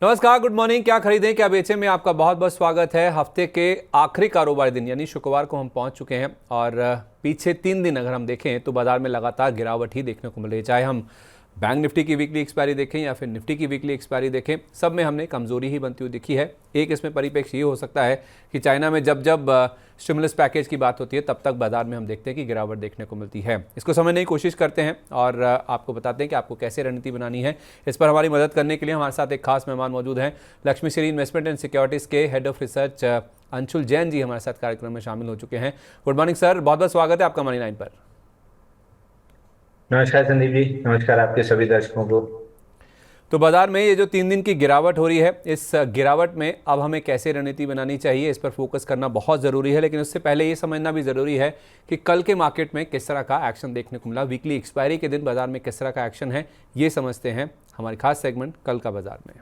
नमस्कार, good morning. क्या खरीदें क्या बेचें में आपका बहुत बहुत स्वागत है। हफ्ते के आखिरी कारोबारी दिन यानी शुक्रवार को हम पहुंच चुके हैं और पीछे 3 दिन अगर हम देखें तो बाजार में लगातार गिरावट ही देखने को मिल रही है। चाहे हम बैंक निफ्टी की वीकली एक्सपायरी देखें या फिर निफ्टी की वीकली एक्सपायरी देखें, सब में हमने कमजोरी ही बनती हुई दिखी है। एक इसमें परिप्रेक्ष्य ये हो सकता है कि चाइना में जब जब स्टिमुलस पैकेज की बात होती है तब तक बाजार में हम देखते हैं कि गिरावट देखने को मिलती है। इसको समझने की कोशिश करते हैं और आपको बताते हैं कि आपको कैसे रणनीति बनानी है। इस पर हमारी मदद करने के लिए हमारे साथ एक खास मेहमान मौजूद हैं। Lakshmi Shri investment and securities के head of research Anshul Jain ji हमारे साथ कार्यक्रम में शामिल हो चुके हैं। गुड मॉर्निंग सर, बहुत बहुत स्वागत है आपका मनी लाइन पर। नमस्कार संदीप जी। नमस्कार आपके सभी दर्शकों को। तो बाजार में ये जो 3 दिन की गिरावट हो रही है, इस गिरावट में अब हमें कैसे रणनीति बनानी चाहिए, इस पर फोकस करना बहुत ज़रूरी है। लेकिन उससे पहले ये समझना भी ज़रूरी है कि कल के मार्केट में किस तरह का एक्शन देखने को मिला, वीकली एक्सपायरी के दिन बाजार में किस तरह का एक्शन है, ये समझते हैं हमारी खास सेगमेंट कल का बाजार में।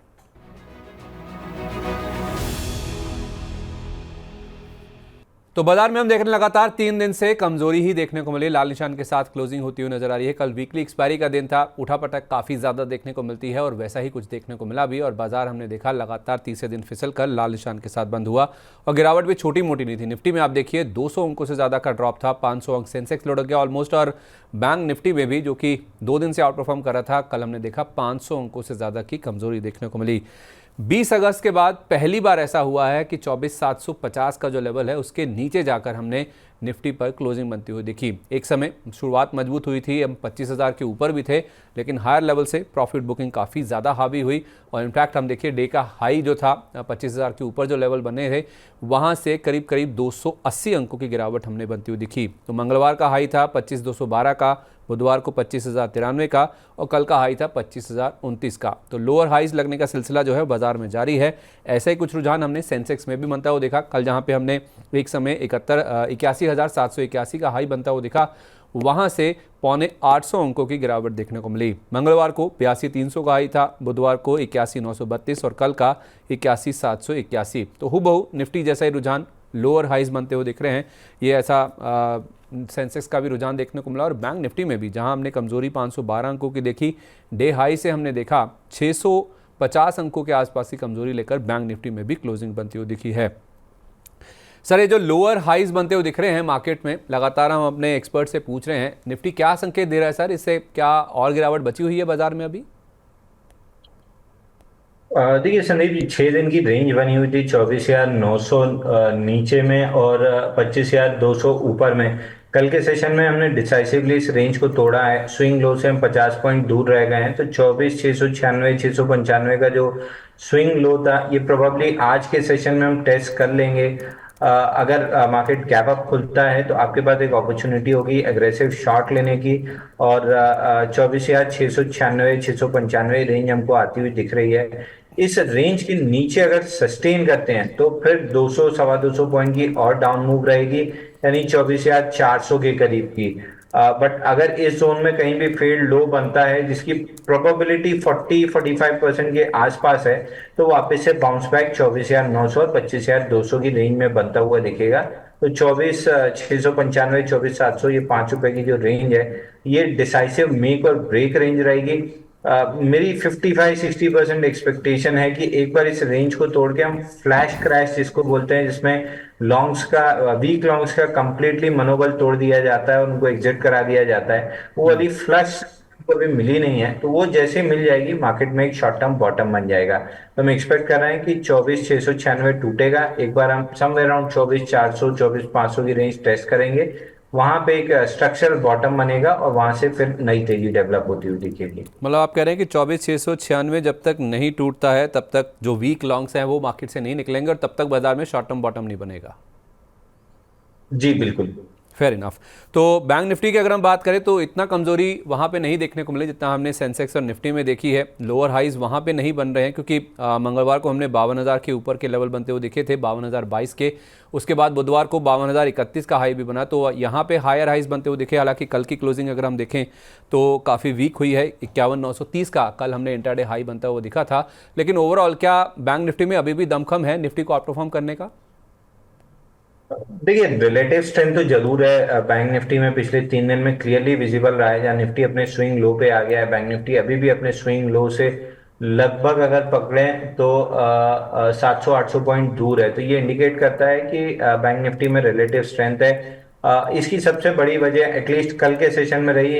तो बाजार में हम देख रहे हैं लगातार 3 दिन से कमजोरी ही देखने को मिली। लाल निशान के साथ क्लोजिंग होती हुई नजर आ रही है। कल वीकली एक्सपायरी का दिन था, उठापटक काफी ज्यादा देखने को मिलती है और वैसा ही कुछ देखने को मिला भी। और बाजार हमने देखा लगातार तीसरे दिन फिसल कर लाल निशान के साथ बंद हुआ और गिरावट भी छोटी मोटी नहीं थी। निफ्टी में आप देखिए 200 अंकों से ज्यादा का ड्रॉप था, 500 अंक सेंसेक्स लुढ़क गया ऑलमोस्ट। और बैंक निफ्टी में भी जो कि 2 दिन से आउट परफॉर्म कर रहा था, कल हमने देखा 500 अंकों से ज्यादा की कमजोरी देखने को मिली। 20 अगस्त के बाद पहली बार ऐसा हुआ है कि 24,750 का जो लेवल है उसके नीचे जाकर हमने निफ्टी पर क्लोजिंग बनती हुई देखी। एक समय शुरुआत मजबूत हुई थी, हम 25,000 के ऊपर भी थे, लेकिन हायर लेवल से प्रॉफिट बुकिंग काफ़ी ज़्यादा हावी हुई। और इनफैक्ट हम देखिए डे का हाई जो था 25,000 के ऊपर जो लेवल बने थे, वहाँ से करीब करीब 280 अंकों की गिरावट हमने बनती हुई दिखी। तो मंगलवार का हाई था 25,212 का, बुधवार को 25,093 का और कल का हाई था 25,029 का। तो लोअर हाइज लगने का सिलसिला जो है बाजार में जारी है। ऐसे ही कुछ रुझान हमने सेंसेक्स में भी बनता हुआ देखा। कल जहां पे हमने एक समय 81,781 का हाई बनता हुआ दिखा, वहां से 750 अंकों की गिरावट देखने को मिली। मंगलवार को 82,300 का हाई था, बुधवार को 81,932 और कल का 81,781। तो हुबहू निफ्टी जैसा ही रुझान लोअर हाइज बनते हुए दिख रहे हैं। ये ऐसा सेंसेक्स का भी रुझान देखने को मिला। और बैंक निफ्टी में भी जहां हमने कमजोरी 512 अंकों की देखी, डे हाई से हमने देखा 650 अंकों के आसपास की कमजोरी लेकर बैंक निफ्टी में भी क्लोजिंग बनती हुई दिखी है। सर, ये जो लोअर हाइज बनते हुए दिख रहे हैं मार्केट में, लगातार हम अपने एक्सपर्ट से पूछ रहे हैं निफ्टी क्या संकेत दे रहा है सर, इससे क्या और गिरावट बची हुई है बाजार में अभी? देखिए संदीप जी, 6 दिन की रेंज बनी हुई थी 24,900 नीचे में और 25,200 ऊपर में। कल के सेशन में हमने डिसाइसिवली इस रेंज को तोड़ा है। स्विंग लो से हम 50 पॉइंट दूर रह गए हैं। तो 24,696 695 का जो स्विंग लो था, ये प्रोबेबली आज के सेशन में हम टेस्ट कर लेंगे। अगर मार्केट गैप अप खुलता है तो आपके पास एक अपॉर्चुनिटी होगी एग्रेसिव शॉर्ट लेने की। और 24,696 695 रेंज हमको आती हुई दिख रही है। इस रेंज के नीचे अगर सस्टेन करते हैं तो फिर 200 सवा 200 पॉइंट की और डाउन मूव रहेगी, यानी 24,400 के करीब की। बट अगर इस जोन में कहीं भी फेल्ड लो बनता है जिसकी प्रोबेबिलिटी 40-45% के आसपास है, तो वापस से बाउंस बैक 24,900 और 25,200 की रेंज में बनता हुआ दिखेगा। तो 24,695 24,700 ये ₹5 की जो रेंज है, ये डिसाइसिव मेक और ब्रेक रेंज रहेगी। मेरी 55-60% एक्सपेक्टेशन है कि एक बार इस रेंज को तोड़ के हम फ्लैश क्रैश जिसको बोलते हैं, जिसमें लॉन्ग्स का वीक लॉन्ग्स का कंप्लीटली मनोबल तोड़ दिया जाता है और उनको एग्जिट करा दिया जाता है, वो अभी फ्लश को भी मिली नहीं है। तो वो जैसे मिल जाएगी मार्केट में एक शॉर्ट टर्म बॉटम बन जाएगा। तो हम एक्सपेक्ट कर रहे हैं कि 24,696 टूटेगा, एक बार हम समवेयर अराउंड 24,400 24,500 की रेंज टेस्ट करेंगे, वहां पे एक स्ट्रक्चरल बॉटम बनेगा और वहां से फिर नई तेजी डेवलप होती हुई दिखेगी। मतलब आप कह रहे हैं कि 24,696 जब तक नहीं टूटता है तब तक जो वीक लॉन्ग्स हैं वो मार्केट से नहीं निकलेंगे और तब तक बाजार में शॉर्ट टर्म बॉटम नहीं बनेगा। जी बिल्कुल। Fair enough. तो बैंक निफ्टी की अगर हम बात करें तो इतना कमजोरी वहाँ पे नहीं देखने को मिली जितना हमने सेंसेक्स और निफ्टी में देखी है। लोअर हाइज वहाँ पे नहीं बन रहे हैं क्योंकि मंगलवार को हमने 52,000 के ऊपर के लेवल बनते हुए दिखे थे, 52,022 के। उसके बाद बुधवार को 52,031 का हाई भी बना, तो यहाँ पे हायर हाइज बनते हुए दिखे। हालांकि कल की क्लोजिंग अगर हम देखें तो काफ़ी वीक हुई है, 51,930 का कल हमने इंटरडे हाई बनता हुआ दिखा था। लेकिन ओवरऑल क्या बैंक निफ्टी में अभी भी दमखम है निफ्टी को आउट परफॉर्म करने का? देखिए, रिलेटिव स्ट्रेंथ तो जरूर है बैंक निफ्टी में। पिछले 3 दिन में क्लियरली विजिबल रहा है, जहाँ निफ्टी अपने स्विंग लो पे आ गया है। बैंक निफ्टी अभी भी अपने स्विंग लो से लगभग अगर पकड़ें तो 700-800 पॉइंट दूर है, तो ये इंडिकेट करता है कि बैंक निफ्टी में रिलेटिव स्ट्रेंथ है। इसकी सबसे बड़ी वजह एटलीस्ट कल के सेशन में रही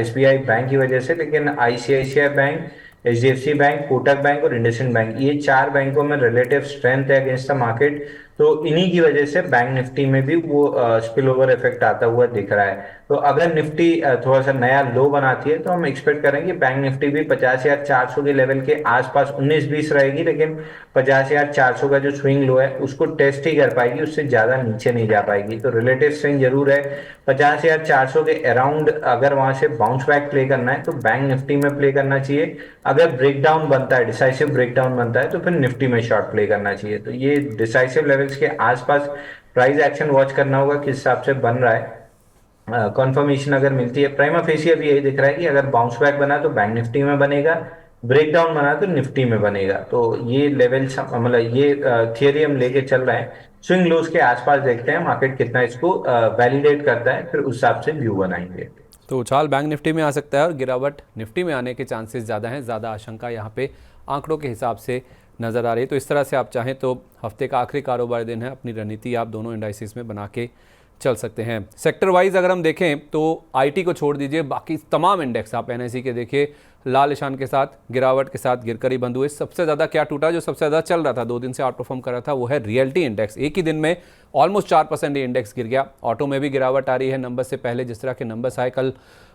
एसबीआई बैंक की वजह से, लेकिन ICICI bank, HDFC bank, Kotak bank और इंडसइंड बैंक, ये चार बैंकों में रिलेटिव स्ट्रेंथ है अगेंस्ट द मार्केट। तो इन्हीं की वजह से बैंक निफ्टी में भी वो स्पिल ओवर इफेक्ट आता हुआ दिख रहा है। तो अगर निफ्टी थोड़ा सा नया लो बनाती है तो हम एक्सपेक्ट करेंगे बैंक निफ्टी भी 50,400 के लेवल के आसपास 19-20 रहेगी, लेकिन 50,400 का जो स्विंग लो है उसको टेस्ट ही कर पाएगी, उससे ज्यादा नीचे नहीं जा पाएगी। तो रिलेटिव स्ट्रेंथ जरूर है 50,400 के अराउंड। अगर वहां से बाउंस बैक प्ले करना है तो बैंक निफ्टी में प्ले करना चाहिए। अगर ब्रेकडाउन बनता है, डिसाइसिव ब्रेकडाउन बनता है, तो फिर निफ्टी में शॉर्ट प्ले करना चाहिए। तो ये डिसाइसिव लेवल्स के आसपास प्राइस एक्शन वॉच करना होगा किस हिसाब से बन रहा है। कंफर्मेशन अगर मिलती है, प्राइमा फेसी अभी यही दिख रहा है कि अगर बाउंस बैक बना तो बैंक निफ्टी में बनेगा, ब्रेकडाउन बना तो निफ्टी में बनेगा। तो ये लेवल मतलब ये थियरी हम लेके चल रहे हैं। स्विंग लोज के आसपास देखते हैं मार्केट कितना इसको वैलिडेट करता है, फिर उस हिसाब से व्यू बनाएंगे। तो उछाल बैंक निफ्टी में आ सकता है और गिरावट निफ्टी में आने के चांसेस ज़्यादा हैं, ज़्यादा आशंका यहाँ पे आंकड़ों के हिसाब से नज़र आ रही है। तो इस तरह से आप चाहें तो हफ्ते का आखिरी कारोबार दिन है, अपनी रणनीति आप दोनों इंडाइसिस में बना के चल सकते हैं। सेक्टर वाइज अगर हम देखें तो आईटी को छोड़ दीजिए, बाकी तमाम इंडेक्स आप एनएसई के देखिए लाल निशान के साथ, गिरावट के साथ गिरकर ही बंद हुए। सबसे ज़्यादा क्या टूटा, जो सबसे ज़्यादा चल रहा था 2 दिन से आउट परफॉर्म कर रहा था, वो है रियल्टी इंडेक्स। एक ही दिन में ऑलमोस्ट 4% ये इंडेक्स गिर गया। ऑटो में भी गिरावट आ रही है, नंबर से पहले जिस तरह के नंबर्स आए कल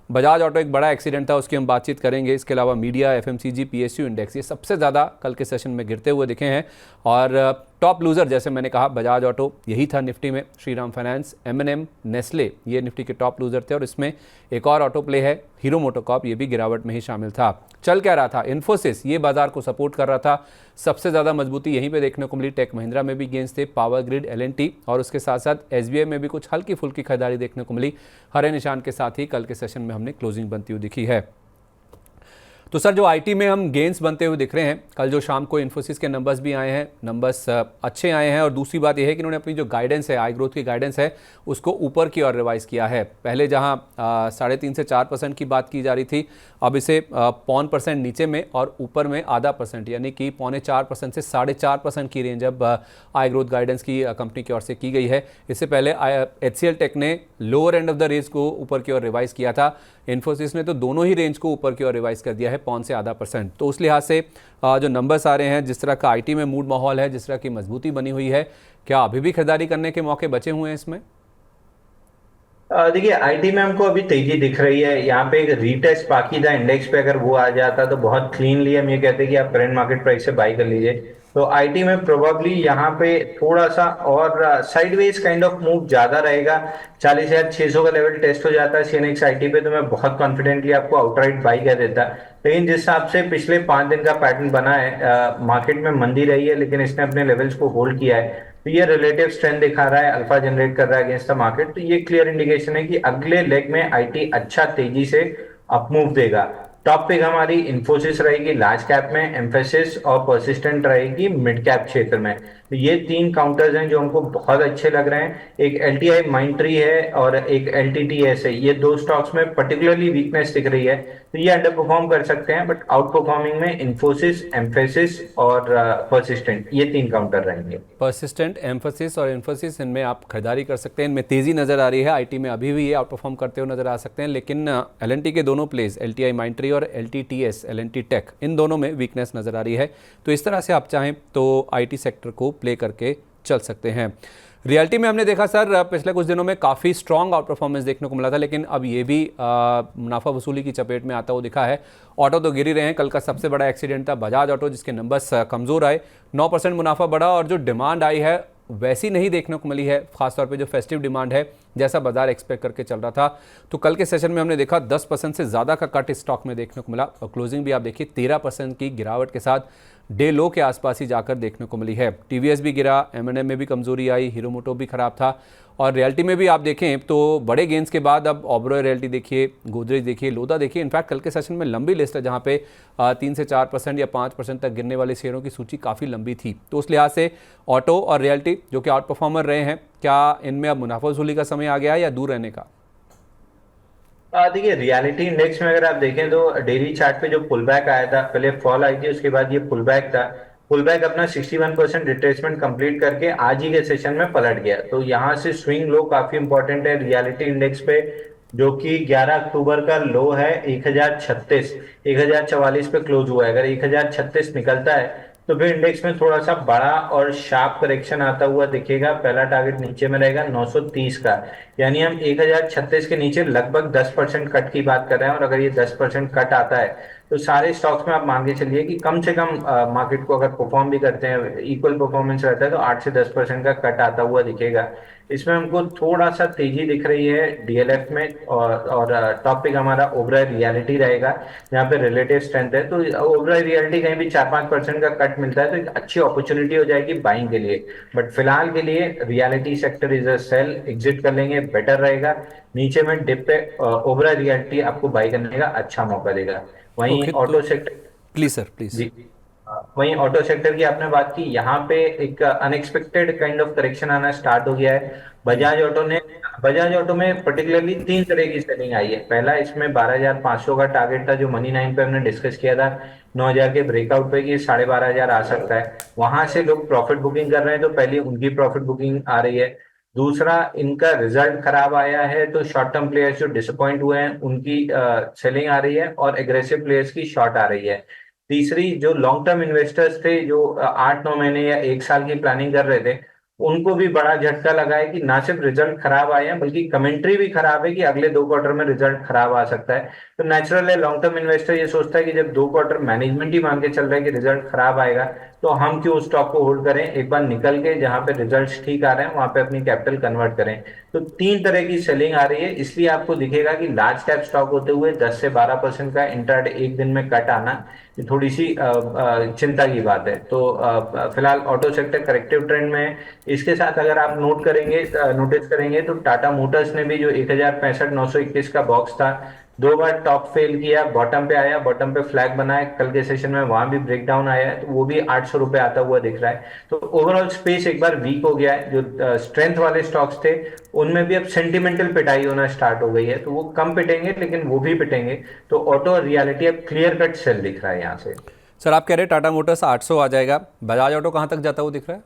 बजाज ऑटो एक बड़ा एक्सीडेंट था, उसकी हम बातचीत करेंगे। इसके अलावा मीडिया, एफएमसीजी, पीएसयू इंडेक्स, ये सबसे ज़्यादा कल के सेशन में गिरते हुए दिखे हैं। और टॉप लूज़र जैसे मैंने कहा बजाज ऑटो यही था निफ्टी में, श्रीराम फाइनेंस, एमएनएम, नेस्ले, ये निफ्टी के टॉप लूज़र थे। और इसमें एक और ऑटो प्ले है हीरो मोटोकॉर्प, ये भी गिरावट में ही शामिल था। चल क्या रहा था, इन्फोसिस ये बाजार को सपोर्ट कर रहा था, सबसे ज़्यादा मजबूती यहीं पे देखने को मिली। टेक महिंद्रा में भी गेंस थे, पावर ग्रिड, एलएनटी और उसके साथ साथ एसबीआई में भी कुछ हल्की फुल्की खरीदारी देखने को मिली। हरे निशान के साथ ही कल के सेशन में हमने क्लोजिंग बनती हुई दिखी है। तो सर जो आईटी में हम गेंस बनते हुए दिख रहे हैं, कल जो शाम को इन्फोसिस के नंबर्स भी आए हैं, नंबर्स अच्छे आए हैं। और दूसरी बात यह है कि उन्होंने अपनी जो गाइडेंस है, आई ग्रोथ की गाइडेंस है, उसको ऊपर की ओर रिवाइज किया है। पहले जहां 3.5 से 4% की बात की जा रही थी, अब इसे 0.5% नीचे में और ऊपर में आधा %, यानी कि 0.25% से 4.5% की रेंज अब आई ग्रोथ गाइडेंस की कंपनी की ओर से की गई है। इससे पहले HCL टेक ने lower end of the range को ऊपर की ओर रिवाइज किया था, इन्फोसिस ने तो दोनों ही रेंज को ऊपर की ओर रिवाइज कर दिया है 0.5 से आधा %। तो उस लिहाज से जो नंबर्स आ रहे हैं, जिस तरह का आईटी में मूड माहौल है, जिस तरह की मजबूती बनी हुई है, क्या अभी भी खरीदारी करने के मौके बचे हुए हैं इसमें? देखिए आईटी में हमको अभी तेजी दिख रही है। यहाँ पे एक रीटेस्ट बाकी था इंडेक्स पे, अगर वो आ जाता तो बहुत क्लीनली हम ये कहते हैं कि आप करंट मार्केट प्राइस से बाई कर लीजिए। तो आईटी में प्रोबेबली यहाँ पे थोड़ा सा और साइडवेज काइंड ऑफ मूव ज्यादा रहेगा। 40,600 का लेवल टेस्ट हो जाता है सीएनएक्स आईटी पे तो मैं बहुत कॉन्फिडेंटली आपको आउटराइट बाई कर देता। लेकिन जिस हिसाब से पिछले 5 दिन का पैटर्न बना है, मार्केट में मंदी रही है लेकिन इसने अपने लेवल्स को होल्ड किया है, तो ये रिलेटिव स्ट्रेंथ दिखा रहा है, अल्फा जनरेट कर रहा है अगेंस्ट द मार्केट। तो ये क्लियर इंडिकेशन है कि अगले लेग में आईटी अच्छा तेजी से अपमूव देगा। टॉप पिक हमारी इन्फोसिस रहेगी लार्ज कैप में, एम्फेसिस और परसिस्टेंट रहेगी मिड कैप क्षेत्र में। तो ये 3 काउंटर्स हैं जो हमको बहुत अच्छे लग रहे हैं। एक एलटीआई माइंट्री है और एक एलटीटीएस है, ये 2 स्टॉक्स में पर्टिकुलरली वीकनेस दिख रही है। तो ये अंडर परफॉर्म कर सकते हैं, बट आउट परफॉर्मिंग में इन्फोसिस, एम्फेसिस और परसिस्टेंट, ये 3 काउंटर रहेंगे। परसिस्टेंट, एम्फोसिस और इन्फोसिस, इनमें आप खरीदारी कर सकते हैं, इनमें तेज़ी नज़र आ रही है। आईटी में अभी भी ये आउट परफॉर्म करते हुए नज़र आ सकते हैं, लेकिन एलएनटी के दोनों प्लेस, एलटीआई माइंट्री और एलटीटीएस, एलएनटी टेक, इन दोनों में वीकनेस नज़र आ रही है। तो इस तरह से आप चाहें तो आईटी सेक्टर को प्ले करके चल सकते हैं। रियल्टी में हमने देखा सर पिछले कुछ दिनों में काफ़ी स्ट्रॉन्ग आउट परफॉर्मेंस देखने को मिला था, लेकिन अब ये भी मुनाफा वसूली की चपेट में आता हुआ दिखा है। ऑटो तो गिर ही रहे हैं, कल का सबसे बड़ा एक्सीडेंट था बजाज ऑटो, जिसके नंबर्स कमज़ोर आए, 9% मुनाफा बढ़ा और जो डिमांड आई है वैसी नहीं देखने को मिली है, खासतौर पे जो फेस्टिव डिमांड है जैसा बाजार एक्सपेक्ट करके चल रहा था। तो कल के सेशन में हमने देखा 10% से ज़्यादा का कट स्टॉक में देखने को मिला और क्लोजिंग भी आप देखिए 13% की गिरावट के साथ डे लो के आसपास ही जाकर देखने को मिली है। टीवीएस भी गिरा, एमएनएम में भी कमजोरी आई, हीरो मोटो भी खराब था और रियल्टी में भी आप देखें तो बड़े गेंस के बाद अब ओबरॉय रियल्टी देखिए, गोदरेज देखिए, लोधा देखिए। इनफैक्ट कल के सेशन में लंबी लिस्ट है जहां पे 3 से 4% या 5% तक गिरने वाले शेयरों की सूची काफ़ी लंबी थी। तो उस लिहाज से ऑटो और रियल्टी जो कि आउट परफॉर्मर रहे हैं, क्या इनमें अब मुनाफा वसूली का समय आ गया है या दूर रहने का? देखिए रियलिटी इंडेक्स में अगर आप देखें तो डेली चार्ट पे जो पुल बैक आया था, पहले फॉल आई थी, उसके बाद ये पुल बैक था। पुल बैक अपना 61% रिट्रेसमेंट कंप्लीट करके आज ही के सेशन में पलट गया। तो यहाँ से स्विंग लो काफी इंपॉर्टेंट है रियलिटी इंडेक्स पे, जो कि 11 अक्टूबर का लो है 1036, 1044 पे क्लोज हुआ है। अगर 1036 निकलता है तो फिर इंडेक्स में थोड़ा सा बड़ा और शार्प करेक्शन आता हुआ दिखेगा। पहला टारगेट नीचे में रहेगा 930 का, यानी हम 1036 के नीचे लगभग 10% कट की बात कर रहे हैं। और अगर ये 10% कट आता है तो सारे स्टॉक्स में आप मान के चलिए कि कम से कम मार्केट को अगर परफॉर्म भी करते हैं, इक्वल परफॉर्मेंस रहता है, तो 8 से 10% का कट आता हुआ दिखेगा। इसमें हमको थोड़ा सा तेजी दिख रही है डीएलएफ में, और टॉप पिक हमारा ओबराय रियलिटी रहेगा, जहाँ पे रिलेटिव स्ट्रेंथ है। तो ओबराय रियलिटी कहीं भी 4-5% का कट मिलता है तो एक अच्छी अपॉर्चुनिटी हो जाएगी बाइंग के लिए। बट फिलहाल के लिए reality sector is a sell, exit कर लेंगे बेटर रहेगा। नीचे में डिप पे ओबराय रियलिटी आपको बाई करने का अच्छा मौका देगा। वहीं ओके, तो auto sector, please sir, please. जी, वहीं ऑटो सेक्टर की आपने बात की, यहाँ पे एक अनएक्सपेक्टेड काइंड ऑफ करेक्शन आना स्टार्ट हो गया है। बजाज ऑटो में पर्टिकुलरली तीन तरह की सेलिंग आई है। पहला, इसमें 12,500 का टारगेट था जो मनी 9 पे हमने डिस्कस किया था, 9,000 के ब्रेकआउट पे कि 12,500 आ सकता है। वहां से लोग प्रॉफिट बुकिंग कर रहे हैं, तो पहले उनकी प्रॉफिट बुकिंग आ रही है। दूसरा, इनका रिजल्ट खराब आया है तो शॉर्ट टर्म प्लेयर्स जो डिसअपॉइंट हुए हैं उनकी सेलिंग आ रही है, और एग्रेसिव प्लेयर्स की शॉर्ट आ रही है। तीसरी, जो लॉन्ग टर्म इन्वेस्टर्स थे जो 8-9 महीने या 1 साल की प्लानिंग कर रहे थे, उनको भी बड़ा झटका लगा है कि ना सिर्फ रिजल्ट खराब आए हैं बल्कि कमेंट्री भी खराब है कि अगले 2 क्वार्टर में रिजल्ट खराब आ सकता है। तो नेचुरल है, लॉन्ग टर्म इन्वेस्टर ये सोचता है कि जब 2 क्वार्टर मैनेजमेंट ही मान के चल रहा है कि रिजल्ट खराब आएगा, तो हम क्यों स्टॉक को होल्ड करें, एक बार निकल के जहां पे रिजल्ट ठीक आ रहे हैं वहां पे अपनी कैपिटल कन्वर्ट करें। तो तीन तरह की सेलिंग आ रही है, इसलिए आपको दिखेगा कि लार्ज कैप स्टॉक होते हुए 10 से 12% का इंट्राडे एक दिन में कट आना, ये थोड़ी सी चिंता की बात है। तो फिलहाल ऑटो सेक्टर करेक्टिव ट्रेंड में है। इसके साथ अगर आप नोटिस करेंगे तो टाटा मोटर्स ने भी जो 1065-921 का बॉक्स था, 2 बार टॉप फेल किया, बॉटम पे आया, बॉटम पे फ्लैग बनाया, कल के सेशन में वहां भी ब्रेकडाउन आया है, तो वो भी 800 रुपए आता हुआ दिख रहा है। तो ओवरऑल स्पेस एक बार वीक हो गया है। जो स्ट्रेंथ वाले स्टॉक्स थे उनमें भी अब सेंटिमेंटल पिटाई होना स्टार्ट हो गई है, तो वो कम पिटेंगे लेकिन वो भी पिटेंगे। तो ऑटो और रियलिटी अब क्लियर कट सेल दिख रहा है यहाँ से। सर, आप कह रहे हैं टाटा मोटर्स 800 आ जाएगा, बजाज ऑटो कहाँ तक जाता हुआ दिख रहा है?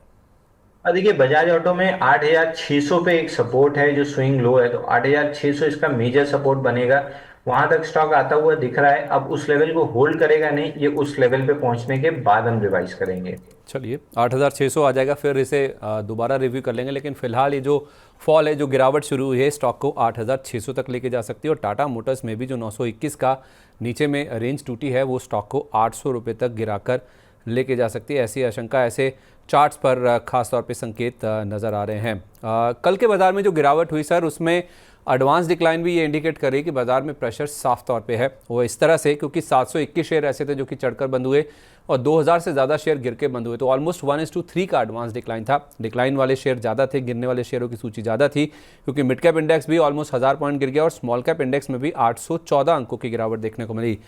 देखिए बजाज ऑटो में 8,600 पे एक सपोर्ट है जो स्विंग लो है, तो 8,600 इसका मेजर सपोर्ट बनेगा। वहां तक स्टॉक आता हुआ दिख रहा है। अब उस लेवल को होल्ड करेगा नहीं, ये उस लेवल पे पहुंचने के बाद हम रिवाइज करेंगे। चलिए, 8,600 आ जाएगा, फिर इसे दोबारा रिव्यू कर लेंगे। लेकिन फिलहाल ये जो फॉल है, जो गिरावट शुरू हुई है, स्टॉक को 8,600 तक लेके जा सकती है। और टाटा मोटर्स में भी जो 921 का नीचे में रेंज टूटी है, वो स्टॉक को 800 रुपये तक गिराकर लेके जा सकती है। ऐसी आशंका, ऐसे चार्ट्स पर खास तौर पे संकेत नज़र आ रहे हैं। कल के बाजार में जो गिरावट हुई सर, उसमें एडवांस डिक्लाइन भी ये इंडिकेट कर रही है कि बाजार में प्रेशर साफ तौर पे है। वो इस तरह से, क्योंकि 721 शेयर ऐसे थे जो कि चढ़कर बंद हुए और 2000 से ज़्यादा शेयर गिर के बंद हुए, तो ऑलमोस्ट 1:3 का एडवांस डिक्लाइन था। डिक्लाइन वाले शेयर ज़्यादा थे, गिरने वाले शेयरों की सूची ज़्यादा थी, क्योंकि मिड कैप इंडेक्स भी ऑलमोस्ट 1000 पॉइंट गिर गया और स्मॉल कैप इंडेक्स में भी 814 अंकों की गिरावट देखने को मिली।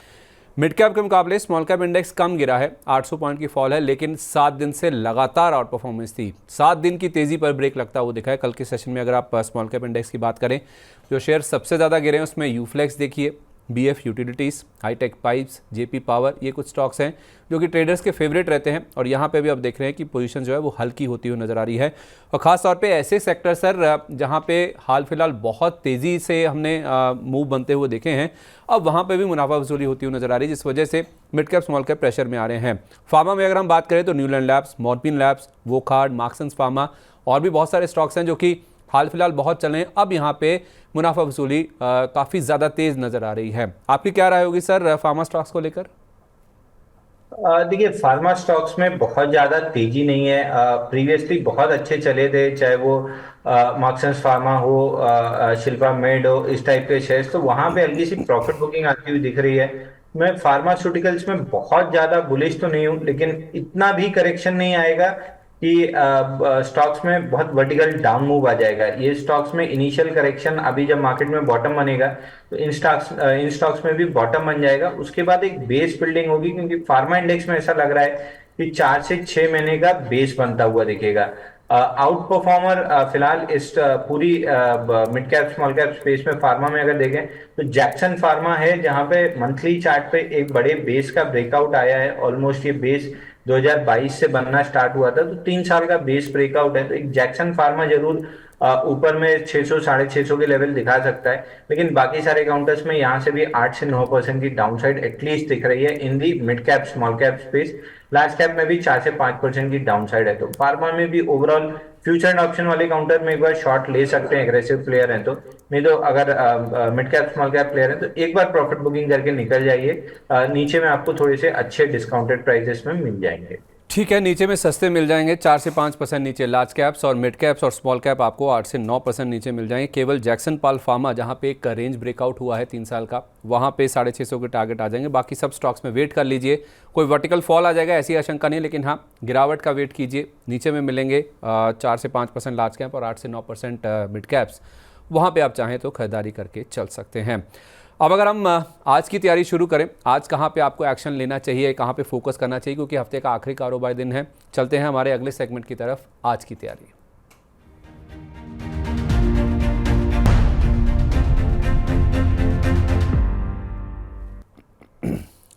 मिड कैप के मुकाबले स्मॉल कैप इंडेक्स कम गिरा है, 800 पॉइंट की फॉल है, लेकिन 7 दिन से लगातार आउट परफॉर्मेंस थी। 7 दिन की तेजी पर ब्रेक लगता हुआ दिखा है कल के सेशन में। अगर आप स्मॉल कैप इंडेक्स की बात करें, जो शेयर सबसे ज़्यादा गिरे हैं उसमें यूफ्लेक्स देखिए, बीएफ यूटिलिटीज़, हाईटेक पाइप्स, जेपी पावर, ये कुछ स्टॉक्स हैं जो कि ट्रेडर्स के फेवरेट रहते हैं। और यहाँ पे भी आप देख रहे हैं कि पोजीशन जो है वो हल्की होती हुई नज़र आ रही है। और ख़ास तौर पे ऐसे सेक्टर सर जहाँ पे हाल फिलहाल बहुत तेज़ी से हमने मूव बनते हुए देखे हैं, अब वहाँ पे भी मुनाफा वसूली होती हुई नज़र आ रही है, जिस वजह से mid cap small cap pressure में आ रहे हैं। फार्मा में अगर हम बात करें तो Neuland labs, Morepen labs, Wockhardt, Marksans pharma और भी बहुत सारे स्टॉक्स हैं जो कि हाल फिलहाल बहुत चले हैं। अब यहाँ पे मुनाफा वसूली काफ़ी ज़्यादा तेज़ नज़र आ रही है। आपकी क्या राय होगी सर फार्मा स्टॉक्स को लेकर? देखिए फार्मा स्टॉक्स में बहुत ज्यादा तेजी नहीं है। प्रीवियसली बहुत अच्छे चले थे, चाहे वो मार्क्सन्स फार्मा हो, शिल्पा मेड हो, इस टाइप के शेयर्स, तो वहां पे हल्की सी प्रॉफिट बुकिंग आती हुई दिख रही है। मैं फार्मास्यूटिकल्स में बहुत ज्यादा बुलिश तो नहीं हूं, लेकिन इतना भी करेक्शन नहीं आएगा कि स्टॉक्स में बहुत वर्टिकल डाउन मूव आ जाएगा। ये स्टॉक्स में इनिशियल करेक्शन, अभी जब मार्केट में बॉटम बनेगा तो इन स्टॉक्स में भी बॉटम बन जाएगा, उसके बाद एक बेस बिल्डिंग होगी, क्योंकि फार्मा इंडेक्स में ऐसा लग रहा है कि 4 से 6 महीने का बेस बनता हुआ दिखेगा। आउट परफॉर्मर फिलहाल इस पूरी mid cap small cap space में फार्मा में अगर देखें तो जैक्सन फार्मा है, जहां पे मंथली चार्ट पे एक बड़े बेस का ब्रेकआउट आया है। ऑलमोस्ट ये बेस 2022 से बनना स्टार्ट हुआ था, तो 3 साल का बेस ब्रेकआउट है। तो एक जैक्सन फार्मा जरूर ऊपर में 600 650 के लेवल दिखा सकता है, लेकिन बाकी सारे काउंटर्स में यहाँ से भी 8 से 9% की डाउनसाइड एटलीस्ट दिख रही है in the mid cap small cap space. Large cap में भी 4 से 5% की डाउनसाइड है। तो फार्मा में भी ओवरऑल फ्यूचर एंड ऑप्शन वाले काउंटर में एक बार शॉर्ट ले सकते हैं एग्रेसिव प्लेयर हैं तो। नहीं तो अगर mid cap small cap player हैं तो एक बार प्रॉफिट बुकिंग करके निकल जाइए। नीचे में आपको थोड़े से अच्छे डिस्काउंटेड प्राइसेस में मिल जाएंगे। ठीक है, नीचे में सस्ते मिल जाएंगे 4 से 5% नीचे लार्ज कैप्स, और मिड कैप्स और स्मॉल कैप आपको 8 से 9% नीचे मिल जाएंगे। केवल जैक्सन पाल फार्मा जहां पे एक रेंज ब्रेकआउट हुआ है 3 साल का, वहां पे 650 के टारगेट आ जाएंगे। बाकी सब स्टॉक्स में वेट कर लीजिए, कोई वर्टिकल फॉल आ जाएगा ऐसी आशंका नहीं, लेकिन हाँ गिरावट का वेट कीजिए। नीचे में मिलेंगे 4 से 5% लार्ज कैप और 8 से 9% मिड कैप्स, वहाँ पे आप चाहें तो खरीदारी करके चल सकते हैं। अब अगर हम आज की तैयारी शुरू करें, आज कहाँ पे आपको एक्शन लेना चाहिए, कहाँ पे फोकस करना चाहिए, क्योंकि हफ्ते का आखिरी कारोबारी दिन है। चलते हैं हमारे अगले सेगमेंट की तरफ, आज की तैयारी।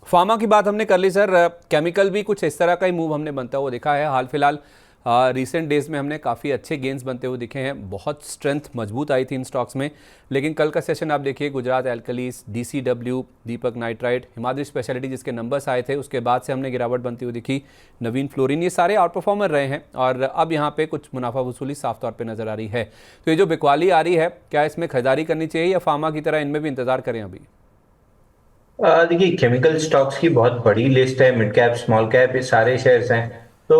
फार्मा की बात हमने कर ली सर, केमिकल भी कुछ इस तरह का ही मूव हमने बनता हुआ देखा है। हाल फिलहाल रिसेंट डेज में हमने काफ़ी अच्छे गेंस बनते हुए दिखे हैं, बहुत स्ट्रेंथ मजबूत आई थी इन स्टॉक्स में। लेकिन कल का सेशन आप देखिए, गुजरात एल्कलीज, DCW, दीपक नाइट्राइट, हिमाद्री स्पेशलिटी जिसके नंबर्स आए थे उसके बाद से हमने गिरावट बनती हुई दिखी, नवीन फ्लोरिन, ये सारे आउट परफॉर्मर रहे हैं। और अब यहाँ पे कुछ मुनाफा वसूली साफ तौर पर नजर आ रही है। तो ये जो बिकवाली आ रही है, क्या इसमें खरीदारी करनी चाहिए या फार्मा की तरह इनमें भी इंतजार करें अभी? देखिए, केमिकल स्टॉक्स की बहुत बड़ी लिस्ट है, मिड कैप स्मॉल कैप ये सारे शेयर्स हैं। तो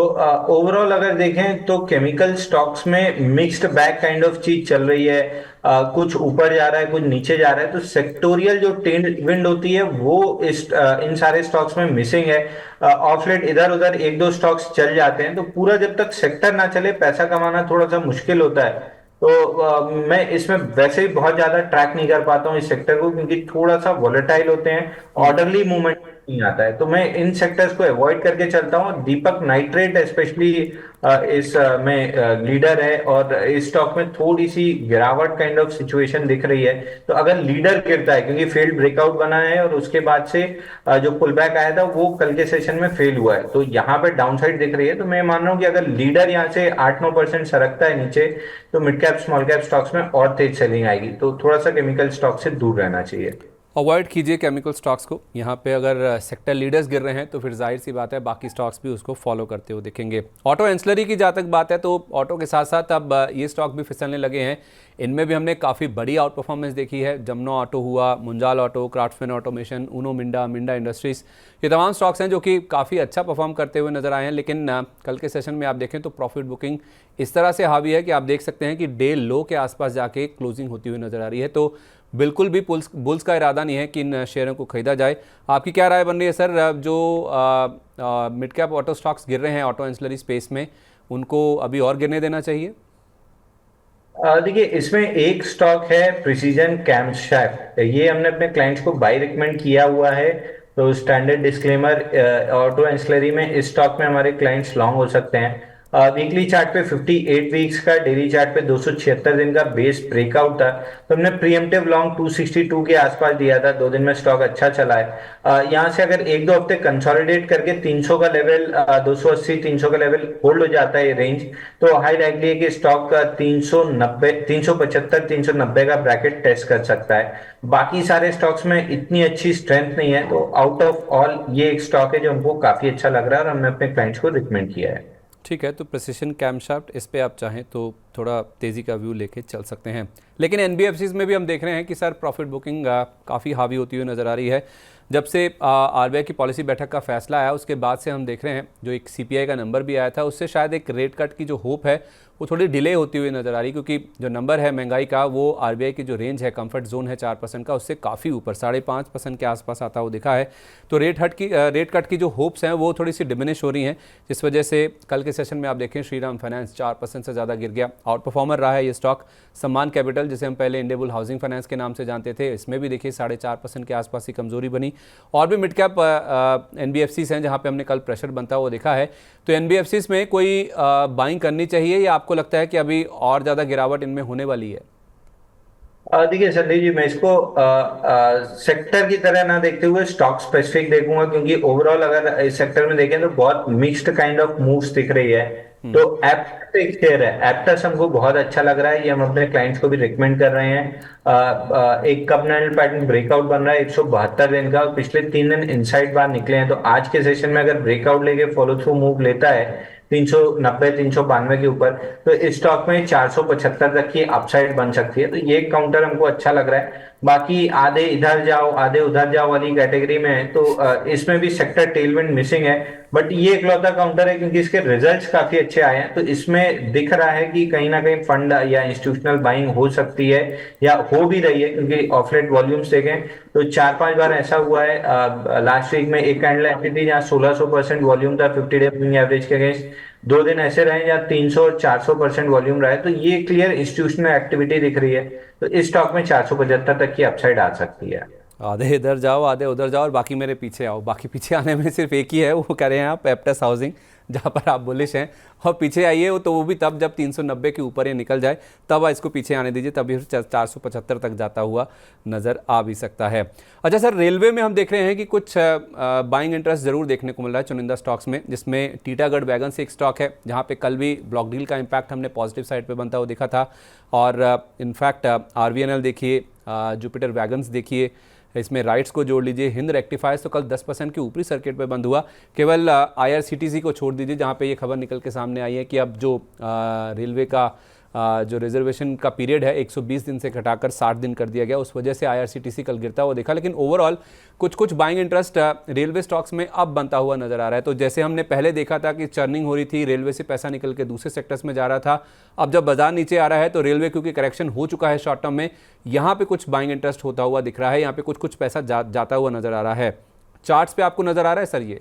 ओवरऑल अगर देखें तो केमिकल स्टॉक्स में मिक्स्ड बैग काइंड ऑफ चीज चल रही है। कुछ ऊपर जा रहा है, कुछ नीचे जा रहा है। तो सेक्टोरियल जो टेल विंड होती है वो इन सारे स्टॉक्स में मिसिंग है। ऑफ लेट इधर उधर एक दो स्टॉक्स चल जाते हैं, तो पूरा जब तक सेक्टर ना चले पैसा कमाना थोड़ा सा मुश्किल होता है। तो मैं इसमें वैसे ही बहुत ज्यादा ट्रैक नहीं कर पाता हूँ इस सेक्टर को, क्योंकि थोड़ा सा वॉलेटाइल होते हैं, ऑर्डरली मूवमेंट नहीं आता है। तो मैं इन सेक्टर्स को अवॉइड करके चलता हूँ। दीपक नाइट्रेट स्पेशली इस में लीडर है, और इस स्टॉक में थोड़ी सी गिरावट काइंड ऑफ सिचुएशन दिख रही है। तो अगर लीडर गिरता है, क्योंकि फेल्ड ब्रेकआउट बना है और उसके बाद से जो पुल बैक आया था वो कल के सेशन में फेल हुआ है, तो यहाँ पे डाउनसाइड दिख रही है। तो मैं मान रहा हूँ कि अगर लीडर यहाँ से 8-9% सरकता है नीचे, तो mid cap small cap stocks में और तेज सेलिंग आएगी। तो थोड़ा सा केमिकल स्टॉक से दूर रहना चाहिए। अवॉइड कीजिए केमिकल स्टॉक्स को। यहाँ पे अगर सेक्टर लीडर्स गिर रहे हैं तो फिर जाहिर सी बात है बाकी स्टॉक्स भी उसको फॉलो करते हुए दिखेंगे। ऑटो एंसलरी की जहाँ तक बात है तो ऑटो के साथ साथ अब ये स्टॉक भी फिसलने लगे हैं। इनमें भी हमने काफ़ी बड़ी आउट परफॉर्मेंस देखी है। जमुना ऑटो हुआ, Munjal auto, क्राफ्टसमैन automation, Uno Minda, Minda industries, ये तमाम स्टॉक्स हैं जो कि काफ़ी अच्छा परफॉर्म करते हुए नजर आए हैं। लेकिन कल के सेशन में आप देखें तो प्रॉफिट बुकिंग इस तरह से हावी है कि आप देख सकते हैं कि डे लो के आसपास जाके क्लोजिंग होती हुई नजर आ रही है। तो बिल्कुल भी बुल्स का इरादा नहीं है कि इन शेयरों को खरीदा जाए। आपकी क्या राय बन रही है सर, जो मिड कैप ऑटो स्टॉक्स गिर रहे हैं ऑटो एंसिलरी स्पेस में, उनको अभी और गिरने देना चाहिए? देखिए, इसमें एक स्टॉक है प्रिसीजन कैम्पशैफ्ट, ये हमने अपने क्लाइंट्स को बाय रिकमेंड किया हुआ है। तो स्टैंडर्ड डिस्क्लेमर, ऑटो एंसिलरी में इस स्टॉक में हमारे क्लाइंट्स लॉन्ग हो सकते हैं। वीकली चार्ट पे 58 वीक्स का, डेली चार्ट पे 276 दिन का बेस ब्रेकआउट था। तो हमने प्रीएम्प्टिव लॉन्ग 262 के आसपास दिया था। 2 दिन में स्टॉक अच्छा चला है। यहाँ से अगर 1-2 हफ्ते कंसोलिडेट करके 300 का लेवल, 280-300 का लेवल होल्ड हो जाता है ये रेंज, तो हाई लाइकली है कि स्टॉक का 390, 375, 390 का ब्रैकेट टेस्ट कर सकता है। बाकी सारे स्टॉक्स में इतनी अच्छी स्ट्रेंथ नहीं है। तो आउट ऑफ ऑल ये एक स्टॉक है जो हमको काफी अच्छा लग रहा है और हमने अपने क्लाइंट्स को रिकमेंड किया है। ठीक है, तो प्रिसिशन कैमशाफ्ट, इस पे आप चाहें तो थोड़ा तेज़ी का व्यू लेके चल सकते हैं। लेकिन एनबीएफसीज में भी हम देख रहे हैं कि सर प्रॉफिट बुकिंग काफ़ी हावी होती हुई नज़र आ रही है। जब से आरबीआई की पॉलिसी बैठक का फैसला आया उसके बाद से हम देख रहे हैं, जो एक सीपीआई का नंबर भी आया था उससे शायद एक रेट कट की जो होप है वो थोड़ी डिले होती हुई नज़र आ रही, क्योंकि जो नंबर है महंगाई का वो आरबीआई की जो रेंज है, कंफर्ट जोन है 4% का, उससे काफ़ी ऊपर 5.5% के आसपास आता हुआ दिखा है। तो रेट कट की जो होप्स हैं वो थोड़ी सी डिमिनिश हो रही हैं, जिस वजह से कल के सेशन में आप देखें श्रीराम फाइनेंस 4% से ज़्यादा गिर गया। आउट परफॉर्मर रहा है ये स्टॉक। सम्मान कैपिटल, जिसे हम पहले इंडियाबुल हाउसिंग फाइनेंस के नाम से जानते थे, इसमें भी देखिए 4.5% के आसपास की कमजोरी बनी। और भी मिड कैप एनबीएफसीज हैं जहां पे हमने कल प्रेशर बनता हुआ देखा है। तो एनबीएफसीज में कोई बाइंग करनी चाहिए या आपको लगता है कि अभी और ज़्यादा गिरावट इनमें होने वाली है? देखिए संदीप जी, मैं इसको सेक्टर की तरह ना देखते हुए स्टॉक स्पेसिफिक देखूंगा, क्योंकि ओवरऑल अगर इस सेक्टर में देखें तो बहुत मिक्स्ड काइंड ऑफ मूव्स दिख रही है। तो एप्टस एक शेयर है, एप्टस हमको बहुत अच्छा लग रहा है, ये हम अपने क्लाइंट्स को भी रिकमेंड कर रहे हैं। एक कप कैंडल पैटर्न ब्रेकआउट बन रहा है 172 दिन का, और पिछले 3 दिन इनसाइड बार निकले हैं। तो आज के सेशन में अगर ब्रेकआउट लेके फॉलो थ्रू मूव लेता है 390 392 के ऊपर, तो इस स्टॉक में 475 तक की अपसाइड बन सकती है। तो ये काउंटर हमको अच्छा लग रहा है। बाकी आधे इधर जाओ आधे उधर जाओ वाली कैटेगरी में है, तो इसमें भी सेक्टर टेलविंड मिसिंग है। बट ये इकलौता काउंटर है क्योंकि इसके रिजल्ट्स काफी अच्छे आए हैं, तो इसमें दिख रहा है कि कहीं ना कहीं फंड या इंस्टीट्यूशनल बाइंग हो सकती है, या हो भी रही है, क्योंकि ऑफलेट वॉल्यूम्स देखें तो 4-5 बार ऐसा हुआ है। लास्ट वीक में एक कैंडल ऐसी थी जहां 1600% वॉल्यूम था 50 डे मूविंग एवरेज के अगेंस्ट। 2 दिन ऐसे रहे जहां 300 और 400% वॉल्यूम रहा है, तो ये क्लियर इंस्टीट्यूशनल एक्टिविटी दिख रही है। तो इस स्टॉक में 475 तक की अपसाइड आ सकती है। आधे इधर जाओ आधे उधर जाओ और बाकी मेरे पीछे आओ। बाकी पीछे आने में सिर्फ एक ही है, वो कह रहे हैं आप एप्टस हाउसिंग, जहाँ पर आप बुलिश हैं। और पीछे आइए तो वो भी तब जब 390 के ऊपर ये निकल जाए, तब इसको पीछे आने दीजिए, तभी 475 तक जाता हुआ नज़र आ भी सकता है। अच्छा सर, रेलवे में हम देख रहे हैं कि कुछ बाइंग इंटरेस्ट ज़रूर देखने को मिल रहा है चुनिंदा स्टॉक्स में, जिसमें टीटागढ़ वैगन से एक स्टॉक है जहाँ पे कल भी ब्लॉक डील का इम्पैक्ट हमने पॉजिटिव साइड पे बनता हुआ देखा था। और इनफैक्ट आरवीएनएल देखिए, जुपिटर वैगन्स देखिए, इसमें राइट्स को जोड़ लीजिए, हिंद रेक्टिफायर्स तो कल 10% के ऊपरी सर्किट पे बंद हुआ। केवल आईआरसीटीसी को छोड़ दीजिए, जहाँ पे ये खबर निकल के सामने आई है कि अब जो रेलवे का जो रिजर्वेशन का पीरियड है 120 दिन से घटाकर 60 दिन कर दिया गया, उस वजह से आईआरसीटीसी कल गिरता हुआ देखा। लेकिन ओवरऑल कुछ बाइंग इंटरेस्ट रेलवे स्टॉक्स में अब बनता हुआ नजर आ रहा है। तो जैसे हमने पहले देखा था कि चर्निंग हो रही थी, रेलवे से पैसा निकल के दूसरे सेक्टर्स में जा रहा था, अब जब बाजार नीचे आ रहा है तो रेलवे क्योंकि करेक्शन हो चुका है शॉर्ट टर्म में, यहाँ पे कुछ बाइंग इंटरेस्ट होता हुआ दिख रहा है, यहाँ पे कुछ पैसा जाता हुआ नजर आ रहा है। चार्ट्स पे आपको नजर आ रहा है सर ये?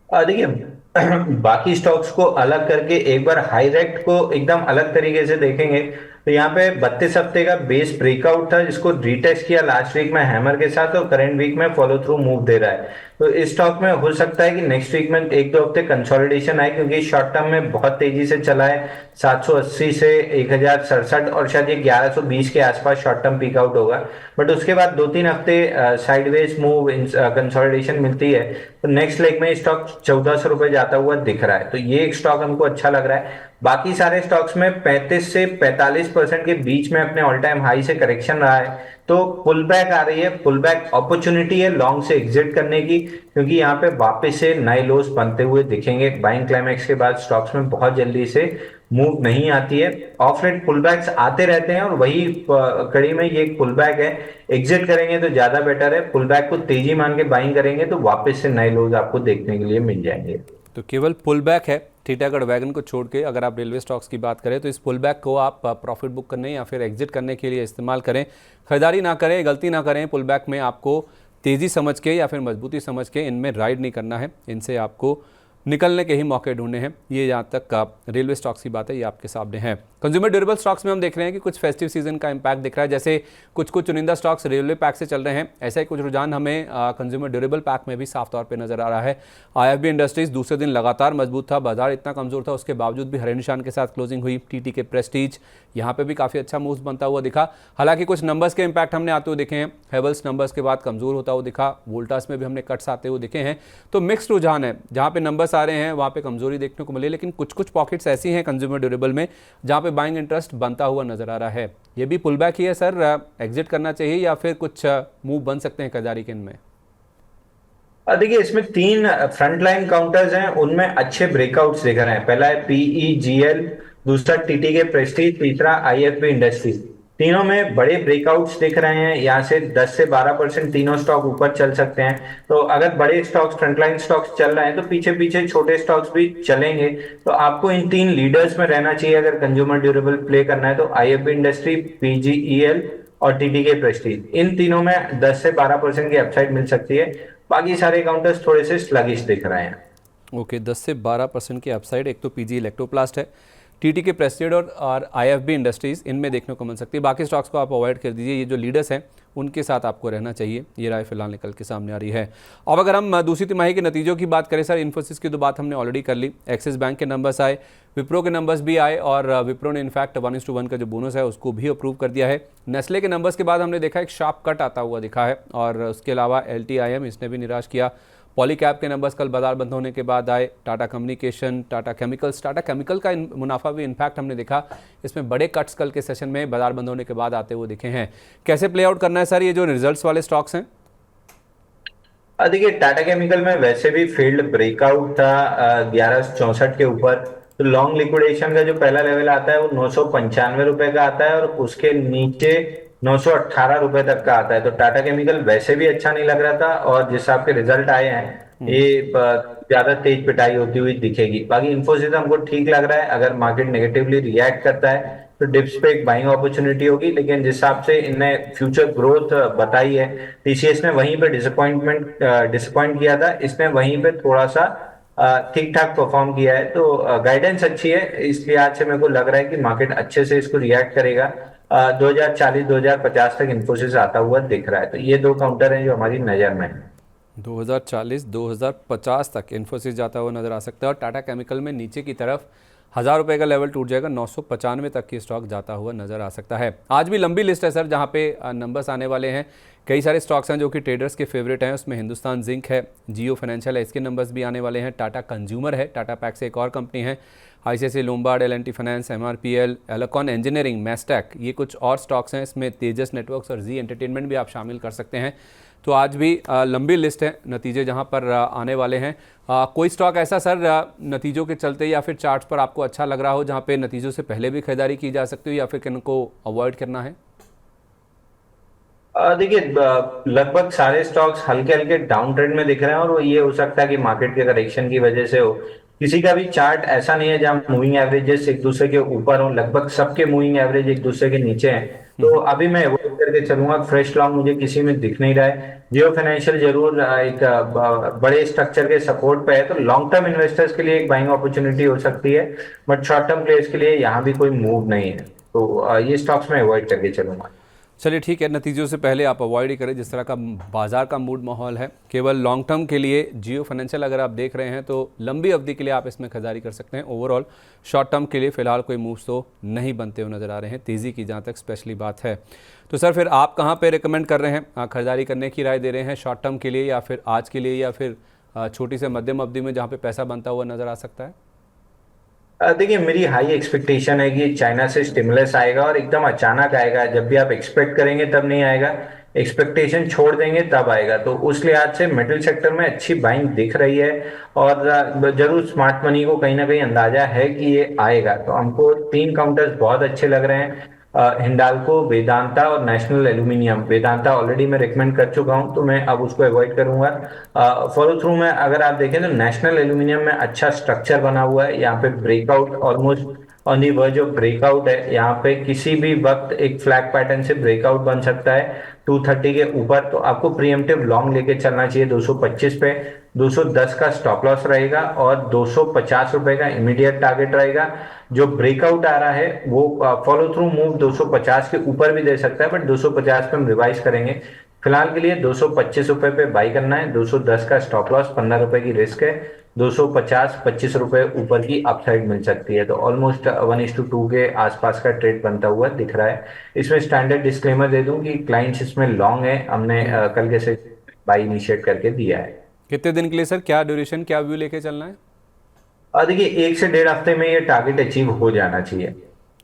देखिए, बाकी स्टॉक्स को अलग करके एक बार हाईरेक्ट को एकदम अलग तरीके से देखेंगे, तो यहाँ पे 32 हफ्ते का बेस ब्रेकआउट था जिसको रिटेस्ट किया लास्ट वीक में हैमर के साथ, और करंट वीक में फॉलो थ्रू मूव दे रहा है। तो इस स्टॉक में हो सकता है कि नेक्स्ट वीक में 1-2 हफ्ते कंसोलिडेशन आए, क्योंकि शॉर्ट टर्म में बहुत तेजी से चला है 780 से 1067, और शायद ये 1120 के आसपास शॉर्ट टर्म पीक आउट होगा। बट उसके बाद 2-3 हफ्ते साइडवेज मूव कंसोलिडेशन मिलती है, तो नेक्स्ट लेग में स्टॉक 1400 रुपए जाता हुआ दिख रहा है। तो ये एक स्टॉक हमको अच्छा लग रहा है। बाकी सारे स्टॉक्स में 35 से 45% के बीच में अपने ऑल टाइम हाई से करेक्शन रहा है, तो पुल बैक आ रही है। पुल बैक अपॉर्चुनिटी है लॉन्ग से एग्जिट करने की, क्योंकि यहाँ पे वापस से नए लोस बनते हुए दिखेंगे। बाइंग क्लाइमैक्स के बाद स्टॉक्स में बहुत जल्दी से मूव नहीं आती है, ऑफ रेट पुल बैक्स आते रहते हैं, और वही कड़ी में ये एक पुल बैक है। एग्जिट करेंगे तो ज्यादा बेटर है, पुल बैक को तेजी मान के बाइंग करेंगे तो वापस से नए लोस आपको देखने के लिए मिल जाएंगे। तो केवल पुल बैक है टीटागढ़ वैगन को छोड़ के, अगर आप रेलवे स्टॉक्स की बात करें तो इस पुल बैक को आप प्रॉफिट बुक करने या फिर एग्जिट करने के लिए इस्तेमाल करें। खरीदारी ना करें, गलती ना करें। पुल बैक में आपको तेज़ी समझ के या फिर मजबूती समझ के इनमें राइड नहीं करना है, इनसे आपको निकलने के ही मौके ढूंढने हैं। ये जहाँ तक रेलवे स्टॉक्स की बात है ये आपके सामने है। कंज्यूमर ड्यूरेबल स्टॉक्स में हम देख रहे हैं कि कुछ फेस्टिव सीजन का इम्पैक्ट दिख रहा है, जैसे कुछ चुनिंदा स्टॉक्स रेलवे पैक से चल रहे हैं, ऐसा ही कुछ रुझान हमें कंज्यूमर ड्यूरेबल पैक में भी साफ तौर पे नजर आ रहा है। आईएफबी इंडस्ट्रीज दूसरे दिन लगातार मजबूत था, बाजार इतना कमजोर था, उसके बावजूद भी हरे निशान के साथ क्लोजिंग हुई। टीटी के प्रेस्टीज यहाँ पे भी काफ़ी अच्छा मूव बनता हुआ दिखा। हालांकि कुछ नंबर्स के इम्पैक्ट हमने आते हुए देखे हैं, हेवल्स नंबर्स के बाद कमजोर होता हुआ दिखा, वोल्टास में भी हमने कट्स आते हुए दिखे हैं। तो मिक्स्ड रुझान है, जहाँ पे नंबर्स आ रहे हैं वहाँ पे कमजोरी देखने को मिली, लेकिन कुछ पॉकेट्स ऐसी हैं कंज्यूमर ड्यूरेबल में जहाँ पे बाइंग इंटरेस्ट बनता हुआ नजर आ रहा है। ये भी पुल बैक ही है सर, एग्जिट करना चाहिए या फिर कुछ मूव बन सकते हैं खरीदारी के इनमें? देखिए, इसमें 3 फ्रंटलाइन काउंटर्स हैं, उनमें अच्छे ब्रेकआउट्स दिख रहे हैं। पहला है पीईजीएल, दूसरा टीटी के प्रेस्टीज, तीसरा आईएफबी इंडस्ट्रीज। तीनों में बड़े ब्रेकआउट्स दिख रहे हैं, यहाँ से 10 से 12% तीनों स्टॉक ऊपर चल सकते हैं। तो अगर बड़े स्टॉक्स, फ्रंटलाइन स्टॉक्स चल रहे हैं तो पीछे पीछे छोटे स्टॉक्स भी चलेंगे। तो आपको इन तीन लीडर्स में रहना चाहिए अगर कंज्यूमर ड्यूरेबल प्ले करना है, तो आईएफबी इंडस्ट्री, पीजीईएल और टीटीके प्रेस्टीज, इन तीनों में 10 से 12% की अपसाइड मिल सकती है। बाकी सारे काउंटर्स थोड़े से स्लगिश दिख रहे हैं। ओके, 10 से 12% की अपसाइड एक तो पीजी इलेक्ट्रोप्लास्ट है, टीटीके प्रेस्टीज और आईएफबी इंडस्ट्रीज, इनमें देखने को मिल सकती है। बाकी स्टॉक्स को आप अवॉइड कर दीजिए, ये जो लीडर्स हैं उनके साथ आपको रहना चाहिए, ये राय फिलहाल निकल के सामने आ रही है। अब अगर हम दूसरी तिमाही के नतीजों की बात करें सर, इन्फोसिस की तो बात हमने ऑलरेडी कर ली, एक्सिस बैंक के नंबर्स आए, विप्रो के नंबर्स भी आए और विप्रो ने इनफैक्ट 1:1 का जो बोनस है उसको भी अप्रूव कर दिया है। नेस्ले के नंबर्स के बाद हमने देखा एक शार्प कट आता हुआ दिखा है, और उसके अलावा LTIM इसने भी निराश किया। पॉलीकैब के नंबर्स कल बाजार बंद होने के बाद आए, टाटा कम्युनिकेशन, टाटा केमिकल का मुनाफा भी इनफैक्ट हमने देखा इसमें बड़े कट्स कल के सेशन में बाजार बंद होने के बाद आते हुए दिखे हैं। कैसे प्ले आउट करना है सर ये जो रिजल्ट्स वाले स्टॉक्स हैं? देखिए, टाटा केमिकल में वैसे भी फील्ड ब्रेकआउट था 1164 के ऊपर। तो लॉन्ग लिक्विडेशन का जो पहला लेवल आता है वो 995 रुपए का आता है, और उसके नीचे 918 रुपए तक का आता है। तो टाटा केमिकल वैसे भी अच्छा नहीं लग रहा था, और जिस हिसाब के रिजल्ट आए हैं ये ज्यादा तेज पिटाई होती हुई दिखेगी। बाकी इन्फोसिस हमको ठीक लग रहा है, अगर मार्केट नेगेटिवली रिएक्ट करता है तो डिप्स पे एक बाइंग अपॉर्चुनिटी होगी। लेकिन जिस हिसाब से इनने फ्यूचर ग्रोथ बताई है, टीसीएस ने वहीं पे डिसअपॉइंट किया था, इसने वहीं पे थोड़ा सा ठीक ठाक परफॉर्म किया है। तो गाइडेंस अच्छी है, इसलिए आज से मेरे को लग रहा है कि मार्केट अच्छे से इसको रिएक्ट करेगा। 2040-2050 तक इन्फोसिस आता हुआ दिख रहा है। तो ये दो काउंटर हैं जो हमारी नजर में है। 2040-2050 तक इन्फोसिस जाता हुआ नजर आ सकता है, और टाटा केमिकल में नीचे की तरफ 1000 रुपये का लेवल टूट जाएगा, 995 तक की स्टॉक जाता हुआ नजर आ सकता है। आज भी लंबी लिस्ट है सर जहां पे नंबर्स आने वाले हैं। कई सारे स्टॉक्स हैं जो कि ट्रेडर्स के फेवरेट हैं, उसमें हिंदुस्तान जिंक है, जियो फाइनेंशियल है, इसके नंबर्स भी आने वाले हैं। टाटा कंज्यूमर है, टाटा पैक से एक और कंपनी है, ICICI Lombard, L&T finance, MRPL, Elecon engineering, Mastek, ये कुछ और स्टॉक्स हैं। इसमें तेजस नेटवर्क्स और जी एंटरटेनमेंट भी आप शामिल कर सकते हैं। तो आज भी लंबी लिस्ट है नतीजे जहां पर आने वाले हैं। कोई स्टॉक ऐसा सर नतीजों के चलते या फिर चार्ट्स पर आपको अच्छा लग रहा हो जहां पे नतीजों से पहले भी खरीदारी की जा सकती हो, या फिर किनको अवॉइड करना है? देखिए, लगभग सारे स्टॉक्स हल्के हल्के डाउन ट्रेंड में दिख रहे हैं, और वो ये हो सकता है कि मार्केट के करेक्शन की वजह से हो। किसी का भी चार्ट ऐसा नहीं है जहां मूविंग एवरेजेस एक दूसरे के ऊपर हो, लगभग सबके मूविंग एवरेज एक दूसरे के नीचे हैं। तो अभी मैं अवॉइड करके चलूंगा, फ्रेश लॉन्ग मुझे किसी में दिख नहीं रहा है। जियो फाइनेंशियल जरूर एक बड़े स्ट्रक्चर के सपोर्ट पे है, तो लॉन्ग टर्म इन्वेस्टर्स के लिए एक बाइंग अपॉर्चुनिटी हो सकती है, बट शॉर्ट टर्म प्लेयर्स के लिए यहाँ भी कोई मूव नहीं है। तो ये स्टॉक्स में अवॉइड करके चलूंगा। चलिए ठीक है, नतीजों से पहले आप अवॉइड ही करें, जिस तरह का बाजार का मूड माहौल है। केवल लॉन्ग टर्म के लिए जियो फाइनेंशियल अगर आप देख रहे हैं तो लंबी अवधि के लिए आप इसमें खरीदारी कर सकते हैं। ओवरऑल शॉर्ट टर्म के लिए फिलहाल कोई मूव्स तो नहीं बनते हुए नजर आ रहे हैं, तेज़ी की जहाँ तक स्पेशली बात है। तो सर फिर आप कहाँ पे रिकमेंड कर रहे हैं, खरीदारी करने की राय दे रहे हैं शॉर्ट टर्म के लिए, या फिर आज के लिए, या फिर छोटी से मध्यम अवधि में जहाँ पे पैसा बनता हुआ नजर आ सकता है? देखिए, मेरी हाई एक्सपेक्टेशन है कि चाइना से स्टिमुलस आएगा, और एकदम अचानक आएगा। जब भी आप एक्सपेक्ट करेंगे तब नहीं आएगा, एक्सपेक्टेशन छोड़ देंगे तब आएगा। तो उस लिहाज से मेटल सेक्टर में अच्छी बाइंग दिख रही है, और जरूर स्मार्ट मनी को कहीं ना कहीं अंदाजा है कि ये आएगा। तो हमको तीन काउंटर्स बहुत अच्छे लग रहे हैं, हिंडाल्को, वेदांता और नेशनल एल्यूमिनियम। वेदांता ऑलरेडी मैं रिकमेंड कर चुका हूं, तो मैं अब उसको अवॉइड करूंगा। फॉलो थ्रू में अगर आप देखें तो नेशनल एल्यूमिनियम में अच्छा स्ट्रक्चर बना हुआ है, यहाँ पे breakout almost on the verge of breakout है। यहाँ पे किसी भी वक्त एक फ्लैग पैटर्न से ब्रेकआउट बन सकता है 230 के ऊपर। तो आपको प्रीएम्प्टिव लॉन्ग लेके चलना चाहिए 225 पे। 210 का स्टॉप लॉस रहेगा, और 250 रुपए का इमीडिएट टारगेट रहेगा। जो ब्रेकआउट आ रहा है वो फॉलो थ्रू मूव 250 के ऊपर भी दे सकता है, बट 250 पे हम रिवाइज करेंगे। फिलहाल के लिए 225 रुपए पे बाई करना है, 210 का स्टॉप लॉस, 15 रुपए की रिस्क है। 250-25 रुपए ऊपर की अपसाइड मिल सकती है। तो ऑलमोस्ट 1:2 के आसपास का ट्रेड बनता हुआ दिख रहा है। इसमें स्टैंडर्ड डिस्क्लेमर दे दूं कि क्लाइंट्स इसमें लॉन्ग है, हमने कल के से बाई इनिशिएट करके दिया है। कितने दिन के लिए सर, क्या ड्यूरेशन, क्या व्यू लेके चलना है? और देखिए, 1 से 1.5 हफ्ते में ये टारगेट अचीव हो जाना चाहिए।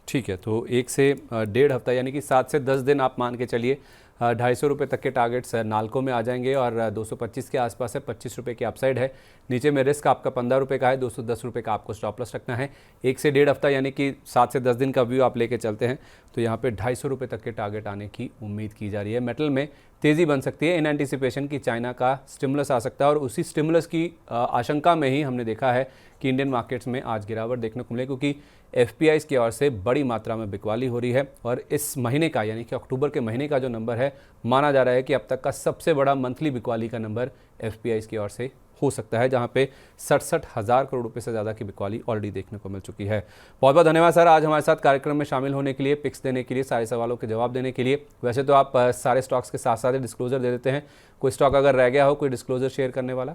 ठीक है, तो 1 से 1.5 हफ्ता यानी कि 7 से 10 दिन आप मान के चलिए ₹250 तक के टारगेट्स नाल्को में आ जाएंगे और 225 के आसपास है, ₹25 की अपसाइड है। नीचे में रिस्क आपका ₹15 का है, ₹210 का आपको स्टॉप लॉस रखना है। 1 से 1.5 हफ्ता यानी कि 7 से 10 दिन का व्यू आप लेके चलते हैं तो यहाँ पे ₹250 तक के टारगेट आने की उम्मीद की जा रही है। मेटल में तेज़ी बन सकती है इन एंटिसिपेशन की चाइना का स्टिमुलस आ सकता है और उसी स्टिमुलस की आशंका में ही हमने देखा है कि इंडियन मार्केट्स में आज गिरावट देखने को मिले, क्योंकि एफपीआईज़ की ओर से बड़ी मात्रा में बिकवाली हो रही है और इस महीने का यानी कि अक्टूबर के महीने का जो नंबर है, माना जा रहा है कि अब तक का सबसे बड़ा मंथली बिकवाली का नंबर एफपीआईज़ की ओर से हो सकता है, जहां पे 67,000 करोड़ रुपए से ज़्यादा की बिकवाली ऑलरेडी देखने को मिल चुकी है। बहुत बहुत धन्यवाद सर आज हमारे साथ कार्यक्रम में शामिल होने के लिए, पिक्स देने के लिए, सारे सवालों के जवाब देने के लिए। वैसे तो आप सारे स्टॉक्स के साथ साथ डिस्क्लोजर दे देते हैं, कोई स्टॉक अगर रह गया हो, कोई डिस्क्लोजर शेयर करने वाला?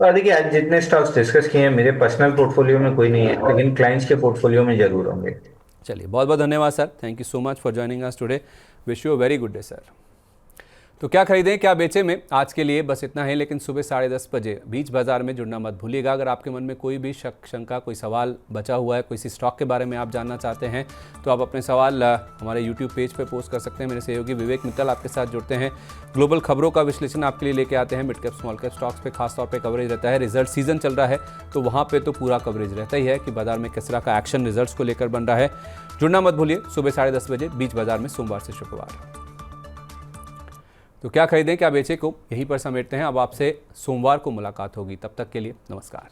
और देखिए, आज जितने स्टॉक्स डिस्कस किए हैं मेरे पर्सनल पोर्टफोलियो में कोई नहीं है, लेकिन क्लाइंट्स के पोर्टफोलियो में जरूर होंगे। चलिए, बहुत बहुत धन्यवाद sir, thank you so much for joining us today, wish you a very good day sir. तो क्या खरीदें क्या बेचें में आज के लिए बस इतना है, लेकिन सुबह 10:30 बजे बीच बाजार में जुड़ना मत भूलिएगा। अगर आपके मन में कोई भी शक शंका, कोई सवाल बचा हुआ है, किसी स्टॉक के बारे में आप जानना चाहते हैं, तो आप अपने सवाल हमारे यूट्यूब पेज पे पोस्ट कर सकते हैं। मेरे सहयोगी विवेक मित्तल आपके साथ जुड़ते हैं, ग्लोबल खबरों का विश्लेषण आपके लिए लेके आते हैं। Mid cap small cap stocks पे खासतौर पर कवरेज रहता है। रिजल्ट सीजन चल रहा है तो वहाँ पर तो पूरा कवरेज रहता ही है कि बाजार में किस तरह का एक्शन रिजल्ट को लेकर बन रहा है। जुड़ना मत भूलिए सुबह 10:30 बजे बीच बाजार में, सोमवार से शुक्रवार। तो क्या खरीदें क्या बेचें को यहीं पर समेटते हैं। अब आपसे सोमवार को मुलाकात होगी, तब तक के लिए नमस्कार।